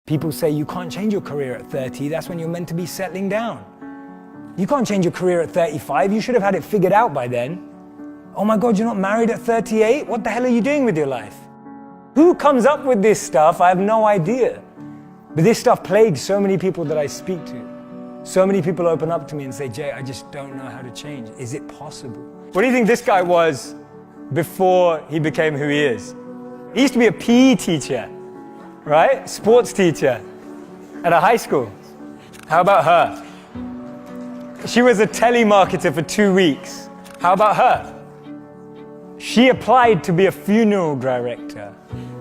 People say you can't change your career at 30, that's when you're meant to be settling down. You can't change your career at 35, you should have had it figured out by then. Oh my God, you're not married at 38? What the hell are you doing with your life? Who comes up with this stuff? I have no idea. But this stuff plagues so many people that I speak to. So many people open up to me and say, Jay, I just don't know how to change. Is it possible? What do you think this guy was before he became who he is? He used to be a PE teacher, right? Sports teacher at a high school. How about her? She was a telemarketer for 2 weeks. How about her? She applied to be a funeral director.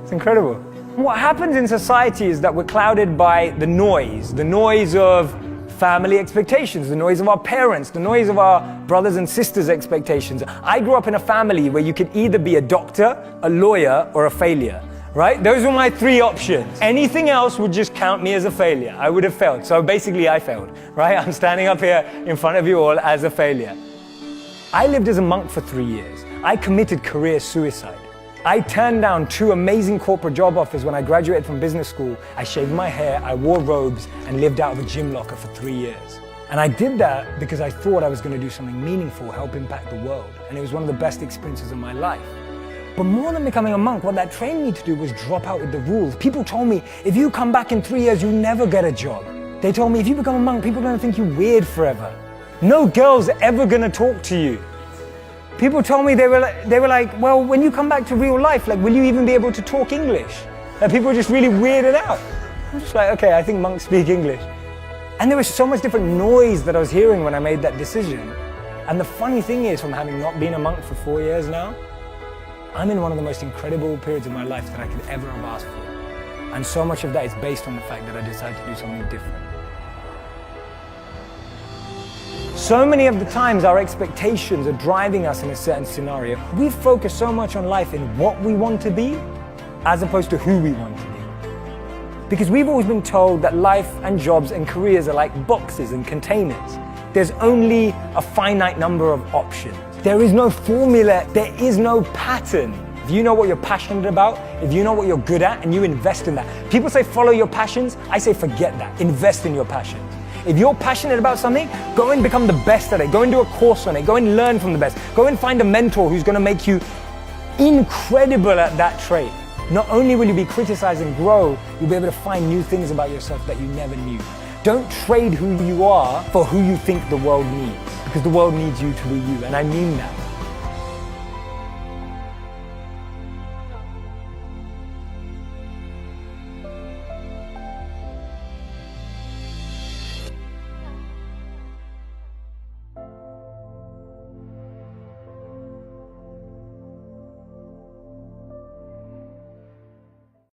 It's incredible. What happens in society is that we're clouded by the noise of family expectations, the noise of our parents, the noise of our brothers and sisters' expectations. I grew up in a family where you could either be a doctor, a lawyer, or a failure, right? Those were my 3 options. Anything else would just count me as a failure. I would have failed. So basically I failed, right? I'm standing up here in front of you all as a failure. I lived as a monk for 3 years. I committed career suicide. I turned down 2 amazing corporate job offers when I graduated from business school. I shaved my hair, I wore robes, and lived out of a gym locker for 3 years. And I did that because I thought I was going to do something meaningful, help impact the world. And it was one of the best experiences of my life. But more than becoming a monk, what that trained me to do was drop out with the rules. People told me, if you come back in 3 years, you never get a job. They told me, if you become a monk, people are going to think you weird forever. No girl's ever going to talk to you. People told me, they were like, well, when you come back to real life, like, will you even be able to talk English? Like, people were just really weirded out. I'm just like, okay, I think monks speak English. And there was so much different noise that I was hearing when I made that decision. And the funny thing is, from having not been a monk for 4 years now, I'm in one of the most incredible periods of my life that I could ever have asked for. And so much of that is based on the fact that I decided to do something different. So many of the times our expectations are driving us in a certain scenario. We focus so much on life in what we want to be as opposed to who we want to be. Because we've always been told that life and jobs and careers are like boxes and containers. There's only a finite number of options. There is no formula, there is no pattern. If you know what you're passionate about, if you know what you're good at and you invest in that. People say follow your passions, I say forget that, invest in your passions. If you're passionate about something, go and become the best at it. Go and do a course on it. Go and learn from the best. Go and find a mentor who's going to make you incredible at that trait. Not only will you be criticized and grow, you'll be able to find new things about yourself that you never knew. Don't trade who you are for who you think the world needs, because the world needs you to be you, and I mean that.